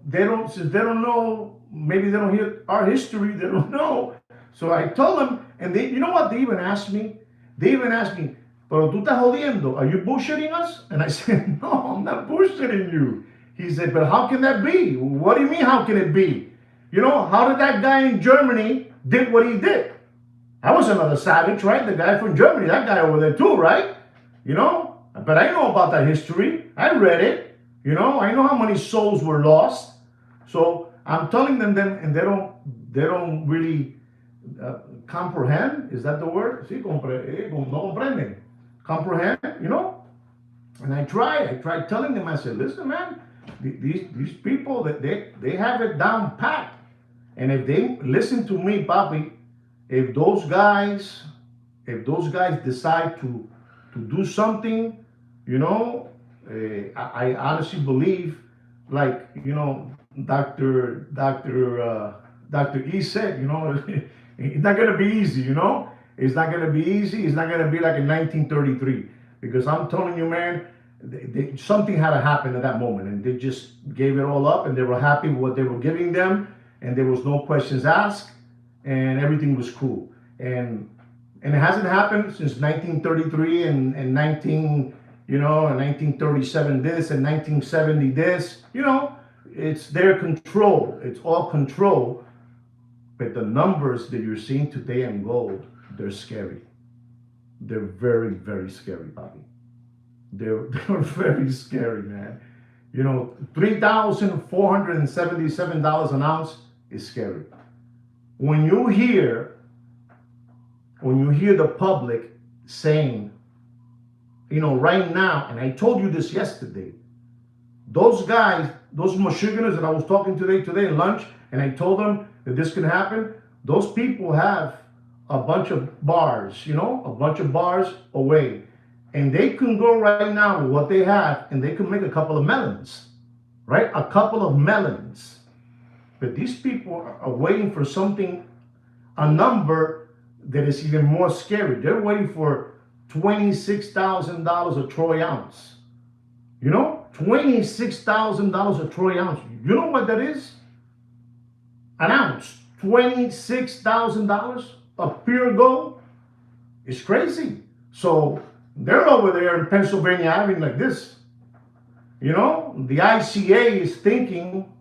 since they don't know, maybe they don't hear our history, they don't know. So I told them, and they, you know what, they even asked me, pero tú estás jodiendo, are you bullshitting us? And I said, no, I'm not bullshitting you. He said, but how can that be? What do you mean, how can it be? How did that guy in Germany did what he did? I was another savage, right? The guy from Germany, that guy over there too, right? But I know about that history. I read it. I know how many souls were lost. So I'm telling them, and they don't really comprehend. Is that the word? Sí, no comprenden. Comprehend, And I tried telling them, I said, listen, man, these people, that they have it down pat. And if they listen to me, Papi, if those guys decide to do something, I honestly believe, like, Dr. E said, it's not gonna be easy, It's not gonna be easy. It's not gonna be like in 1933, because I'm telling you, man, something had to happen at that moment, and they just gave it all up, and they were happy with what they were giving them, and there was no questions asked, and everything was cool. And it hasn't happened since 1933 and 1937 this and 1970 this. It's their control. It's all control. But the numbers that you're seeing today in gold, they're scary. They're very, very scary, Bobby. They're very scary, man. $3,477 an ounce is scary. When you hear the public saying, right now, and I told you this yesterday, those guys, those Michiganders that I was talking to today at lunch, and I told them that this can happen, those people have a bunch of bars, away. And they can go right now with what they have, and they can make a couple of melons, right? A couple of melons. But these people are waiting for something, a number that is even more scary. They're waiting for $26,000 a troy ounce. $26,000 a troy ounce. You know what that is? An ounce. $26,000 of pure gold. It's crazy. So they're over there in Pennsylvania having like this. The ICA is thinking,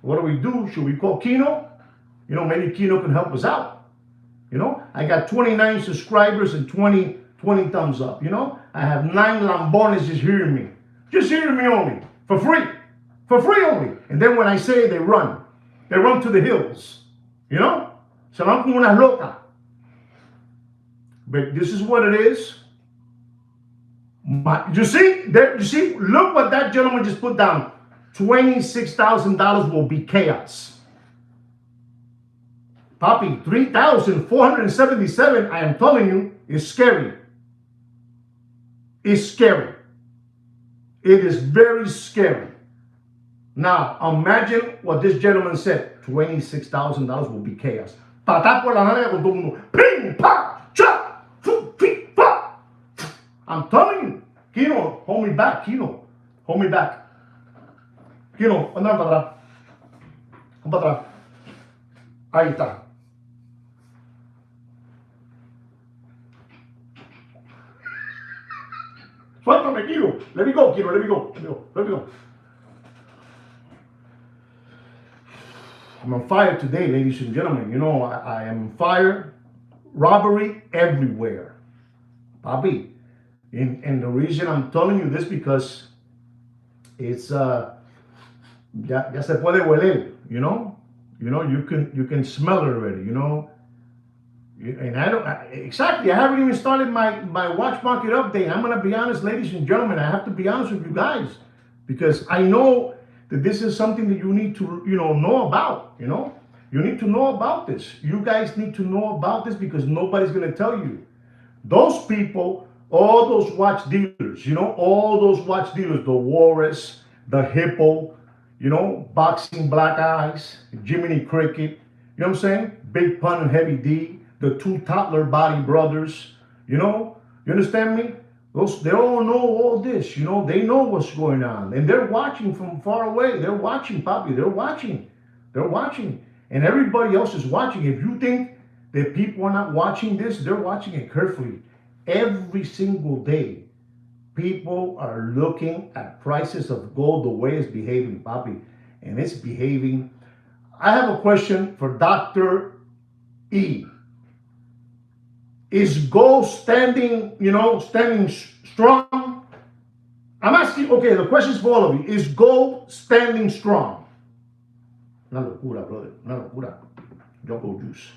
what do we do? Should we call Kino? Maybe Kino can help us out. I got 29 subscribers and 20 thumbs up. I have 9 lambones just hearing me. Just hearing me only. For free. For free only. And then when I say it, they run. They run to the hills. Se van como unas locas. But this is what it is. You see, look what that gentleman just put down. $26,000 will be chaos. Papi, 3,477, I am telling you, is scary. It's scary. It is very scary. Now, imagine what this gentleman said. $26,000 will be chaos. Patá por la nalga con todo el mundo. Ping, pa, cha, fu, fi, fa. I'm telling you. Kino, hold me back. Kino, hold me back. Kino, anda para atrás. Anda para atrás. Ahí está. Suéltame, Kino. Let me go, Kino. Let me go. Let me go. Let me go. I'm on fire today, ladies and gentlemen. You know, I am on fire. Robbery everywhere. Papi. And the reason I'm telling you this because it's ya se puede hueler, you know? You can smell it already, you know? And exactly, I haven't even started my watch market update. I'm gonna be honest, ladies and gentlemen, I have to be honest with you guys because I know that this is something that you need to, know about, You need to know about this. You guys need to know about this because nobody's gonna tell you. Those people, all those watch dealers, all those watch dealers, the Walrus, the Hippo, Boxing Black Eyes, Jiminy Cricket, you know what I'm saying? Big Pun and Heavy D, the two Toddler Body Brothers, you understand me? They all know all this, they know what's going on. And they're watching from far away. They're watching, Papi, they're watching. They're watching. And everybody else is watching. If you think that people are not watching this, they're watching it carefully. Every single day, people are looking at prices of gold, the way it's behaving, Papi. And it's behaving. I have a question for Dr. E. Is gold standing strong? I'm asking, okay, the question is for all of you. Is gold standing strong? Una locura, brother. Una locura. Jumbo juice.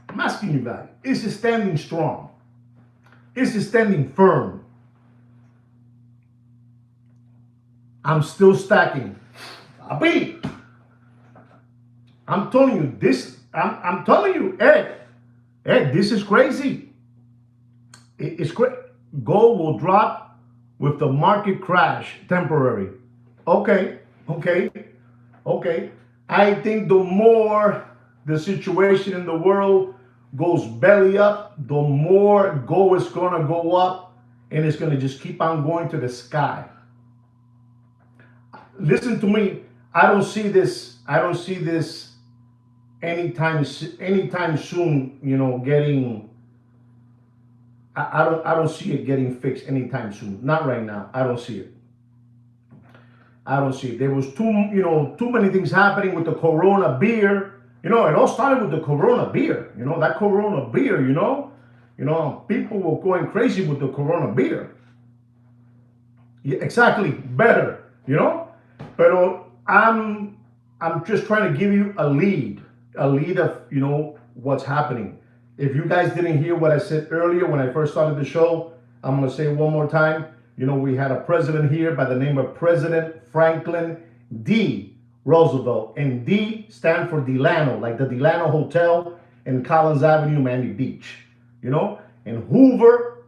I'm asking you guys, is it standing strong? Is it standing firm? I'm still stacking. Papi, I'm telling you this. I'm telling you, Ed, this is crazy. It's crazy. Gold will drop with the market crash, temporary. Okay. I think the more the situation in the world goes belly up, the more gold is going to go up and it's going to just keep on going to the sky. Listen to me. I don't see this anytime soon, getting I don't see it getting fixed anytime soon. Not right now. I don't see it. There was too many things happening with the Corona beer. It all started with the Corona beer. That Corona beer, people were going crazy with the Corona beer. Yeah, exactly. Better, But I'm just trying to give you a lead of, what's happening. If you guys didn't hear what I said earlier when I first started the show, I'm going to say it one more time. We had a president here by the name of President Franklin D. Roosevelt. And D stand for Delano, like the Delano Hotel in Collins Avenue, Miami Beach. And Hoover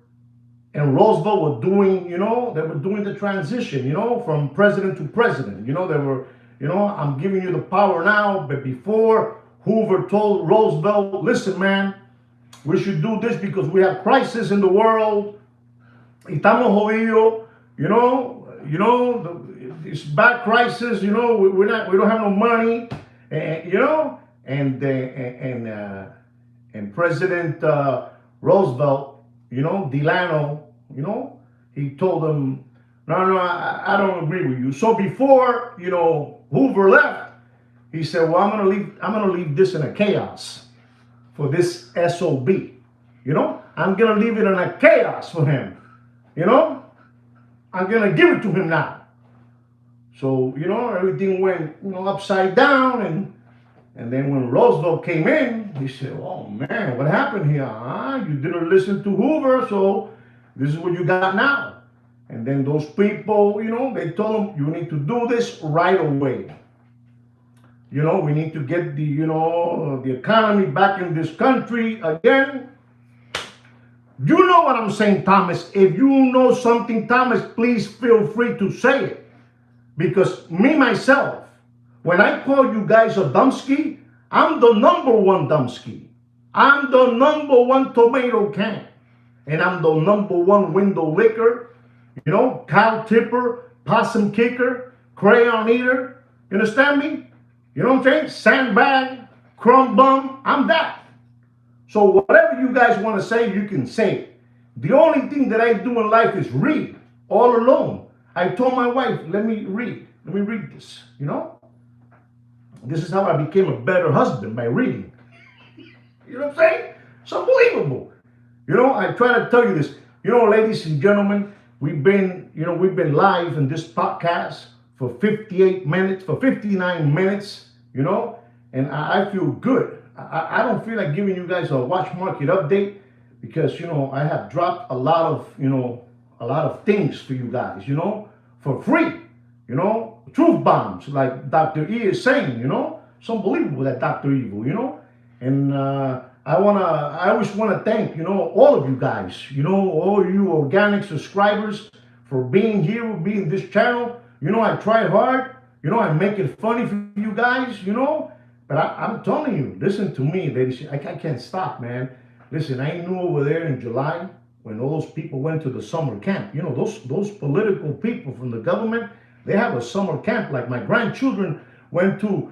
and Roosevelt were doing, they were doing the transition, from president to president. They were, I'm giving you the power now, but before Hoover told Roosevelt, listen, man, we should do this because we have crisis in the world. Estamos jodidos, it's bad crisis, we don't have no money, and President Roosevelt, Delano, he told them, no, I don't agree with you. So before, Hoover left, he said, well, I'm gonna leave this in a chaos for this SOB. I'm gonna leave it in a chaos for him. I'm gonna give it to him now. So, everything went, upside down, and then when Roosevelt came in, he said, oh man, what happened here? You didn't listen to Hoover, so this is what you got now. And then those people, they told him, you need to do this right away. We need to get the economy back in this country again. You know what I'm saying, Thomas. If you know something, Thomas, please feel free to say it. Because me, myself, when I call you guys a dumpski, I'm the number one dumpski. I'm the number one tomato can. And I'm the number one window licker, cow tipper, possum kicker, crayon eater. You understand me? You know what I'm saying? Sandbag, crumb bum. I'm that. So whatever you guys want to say, you can say it. The only thing that I do in life is read all alone. I told my wife, let me read. Let me read this. This is how I became a better husband, by reading. You know what I'm saying? It's unbelievable. I try to tell you this. Ladies and gentlemen, we've been live in this podcast for 58 minutes, for 59 minutes, and I feel good. I don't feel like giving you guys a watch market update because, I have dropped a lot of things for you guys, for free, truth bombs, like Dr. E is saying, it's unbelievable, that Dr. Evil, and I always wanna thank, all of you guys, all you organic subscribers for being here, being this channel. I try hard, I make it funny for you guys, but I'm telling you, listen to me, ladies. I can't stop, man. Listen, I knew over there in July when all those people went to the summer camp. Those political people from the government, they have a summer camp. Like my grandchildren went to,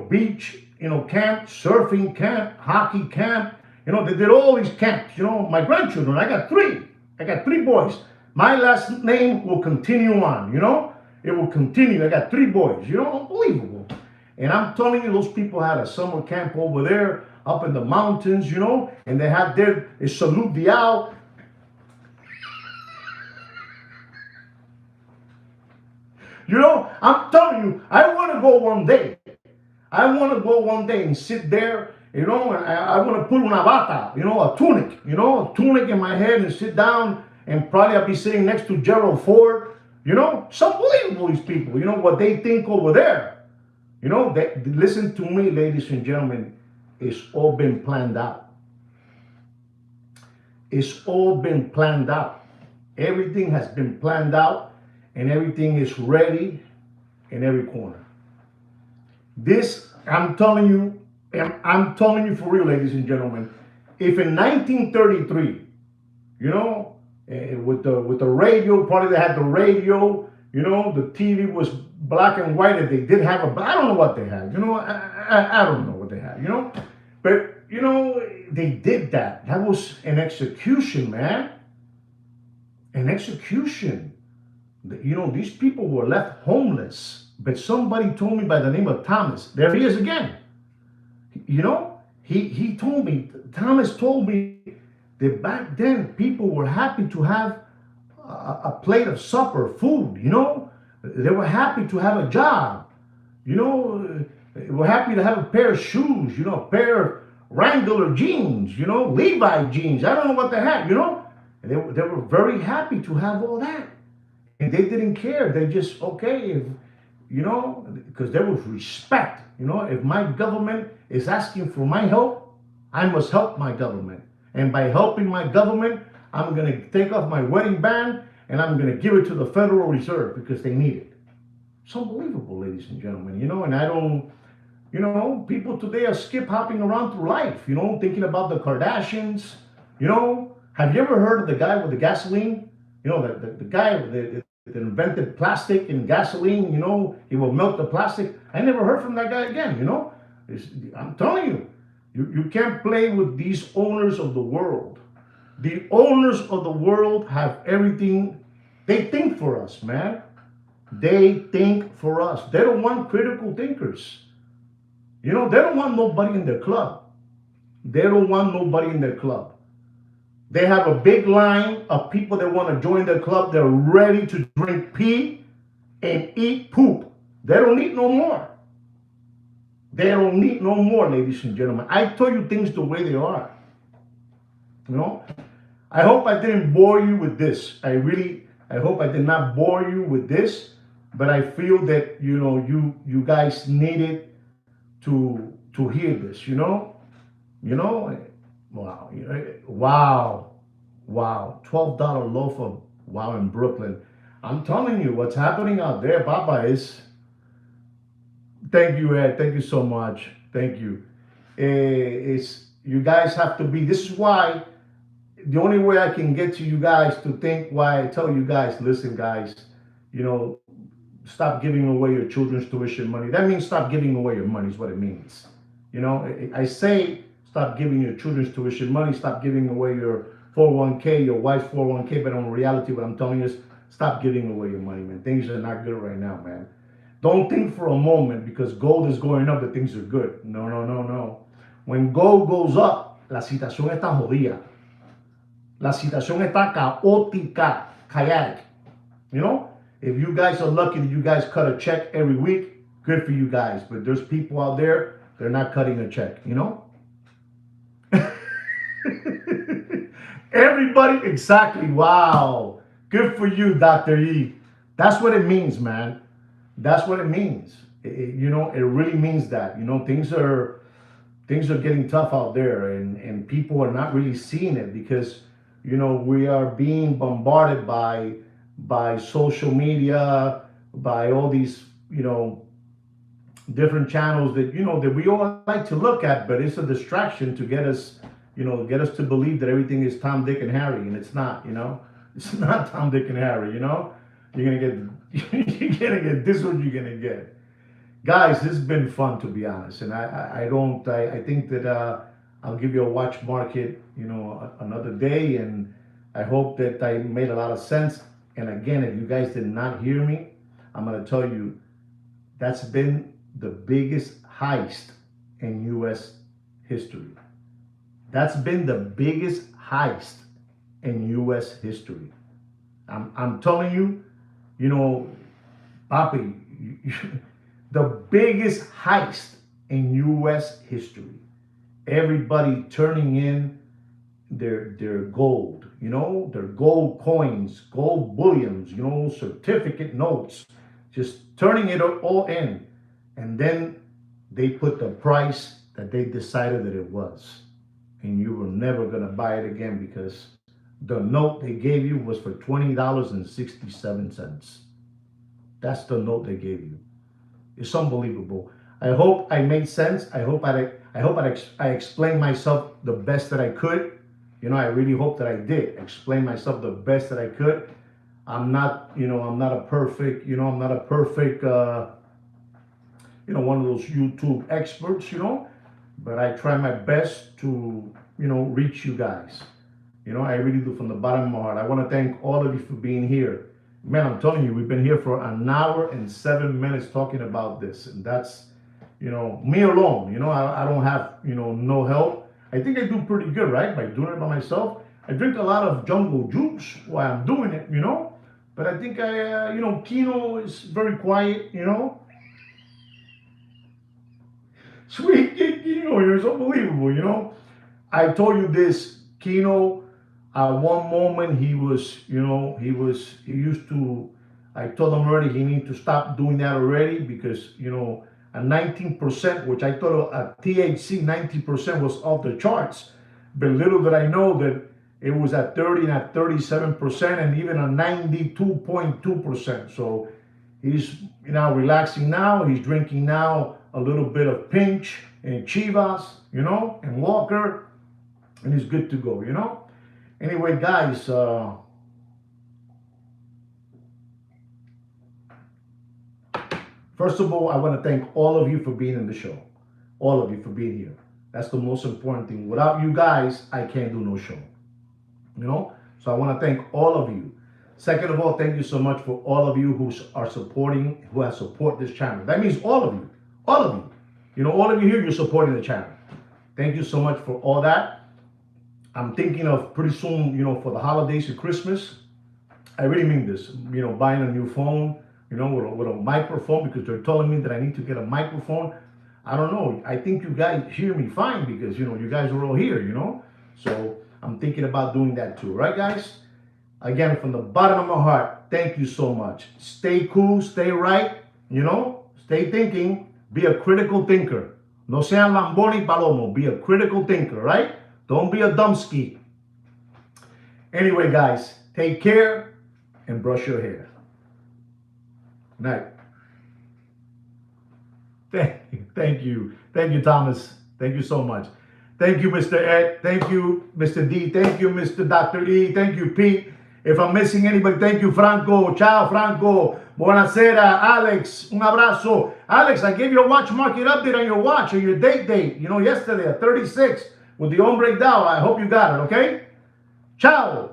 beach, camp, surfing camp, hockey camp. They did all these camps. My grandchildren, I got three boys. My last name will continue on, it will continue. I got three boys, unbelievable. And I'm telling you, those people had a summer camp over there, up in the mountains, and they had their Salute Dial. I'm telling you, I want to go one day. I want to go one day and sit there, and I want to put una bata, a tunic in my head and sit down, and probably I'll be sitting next to Gerald Ford. It's unbelievable, these people, what they think over there. Listen to me, ladies and gentlemen, it's all been planned out. It's all been planned out. Everything has been planned out, and everything is ready in every corner. This, I'm telling you for real, ladies and gentlemen, if in 1933, with the radio, probably they had the radio, the TV was black and white. If they did have I don't know what they had, I don't know what they had, but they did that. That was an execution, man. An execution. These people were left homeless. But somebody told me by the name of Thomas. There he is again. He told me, Thomas told me that back then people were happy to have a plate of supper, food, They were happy to have a job, They were happy to have a pair of shoes, a pair of Wrangler jeans, Levi jeans. I don't know what they had, And they were very happy to have all that. And they didn't care. They just, okay, because there was respect. If my government is asking for my help, I must help my government. And by helping my government, I'm going to take off my wedding band and I'm going to give it to the Federal Reserve because they need it. It's unbelievable, ladies and gentlemen, and I don't, people today are skip hopping around through life, thinking about the Kardashians, Have you ever heard of the guy with the gasoline? The guy that invented plastic and gasoline, he will melt the plastic. I never heard from that guy again, I'm telling you, you can't play with these owners of the world. The owners of the world have everything. They think for us, man. They think for us. They don't want critical thinkers. They don't want nobody in their club. They don't want nobody in their club. They have a big line of people that want to join their club. They're ready to drink pee and eat poop. They don't need no more. They don't need no more, ladies and gentlemen. I tell you things the way they are. I hope I didn't bore you with this. I hope I did not bore you with this, but I feel that, you guys needed to hear this, Wow. Wow, $12 loaf of wow in Brooklyn. I'm telling you, what's happening out there, Papa, is thank you, Ed. Thank you so much. Thank you. It's you guys have to be. This is why the only way I can get to you guys to think why I tell you guys, listen, guys, you know, stop giving away your children's tuition money. That means stop giving away your money is what it means. You know, I say stop giving your children's tuition money, stop giving away your 401k, your wife's 401k, but in reality, what I'm telling you is stop giving away your money, man. Things are not good right now, man. Don't think for a moment because gold is going up that things are good. No, no, no, no. When gold goes up, la situación está jodida. La situación está caótica, chaotic. You know, if you guys are lucky that you guys cut a check every week, good for you guys. But there's people out there, they're not cutting a check, you know? Everybody, exactly. Wow. Good for you, Dr. E. That's what it means, man. That's what it means. You know, it really means that. You know, things are getting tough out there, and people are not really seeing it because you know we are being bombarded by social media, by all these different channels that that we all like to look at, but it's a distraction to get us get us to believe that everything is Tom, Dick, and Harry, and it's not. It's not Tom, Dick, and Harry. You're gonna get you're gonna get this is what you're gonna get. Guys, this has been fun to be honest, and I think that I'll give you a watch market, another day, and I hope that I made a lot of sense. And again, if you guys did not hear me, I'm gonna tell you that's been the biggest heist in U.S. history. That's been the biggest heist in U.S. history. I'm telling you, Papi, the biggest heist in U.S. history. Everybody turning in their gold, their gold coins, gold bullions, certificate notes, just turning it all in. And then they put the price that they decided that it was. And you were never going to buy it again because the note they gave you was for $20.67. That's the note they gave you. It's unbelievable. I hope I made sense. I hope I explained myself the best that I could. I really hope that I did explain myself the best that I could. I'm not a perfect, one of those YouTube experts, but I try my best to, reach you guys. I really do from the bottom of my heart. I want to thank all of you for being here. Man, I'm telling you, we've been here for an hour and 7 minutes talking about this. And that's, me alone. I don't have, no help. I think I do pretty good, right? By doing it by myself. I drink a lot of jungle juice while I'm doing it, But I think Kino is very quiet, Sweet Kino, you're unbelievable, I told you this, Kino. At one moment, he used to, I told him already he needed to stop doing that already because, at 19%, which I thought at THC, 19% was off the charts. But little did I know that it was at 30 and at 37% and even at 92.2%. So he's relaxing now. He's drinking now a little bit of Pinch and Chivas, and Walker, and he's good to go, Anyway, guys, first of all, I want to thank all of you for being in the show. All of you for being here. That's the most important thing. Without you guys, I can't do no show. So I want to thank all of you. Second of all, thank you so much for all of you who have support this channel. That means all of you. All of you. All of you here, you're supporting the channel. Thank you so much for all that. I'm thinking of pretty soon, for the holidays and Christmas. I really mean this, buying a new phone, with a microphone because they're telling me that I need to get a microphone. I don't know. I think you guys hear me fine because, you guys are all here, So I'm thinking about doing that too. Right, guys? Again, from the bottom of my heart, thank you so much. Stay cool, stay right, stay thinking, be a critical thinker. No sean lambón y palomo, be a critical thinker, right? Don't be a dumbski. Anyway, guys, take care and brush your hair. Good night. Thank you, Thomas. Thank you so much. Thank you, Mr. Ed. Thank you, Mr. D. Thank you, Mr. Dr. E. Thank you, Pete. If I'm missing anybody, thank you, Franco. Ciao, Franco. Buonasera, Alex. Un abrazo. Alex, I gave you a watch market update on your watch, or your date, yesterday at 36 with the Ombre Dow. I hope you got it, okay? Ciao.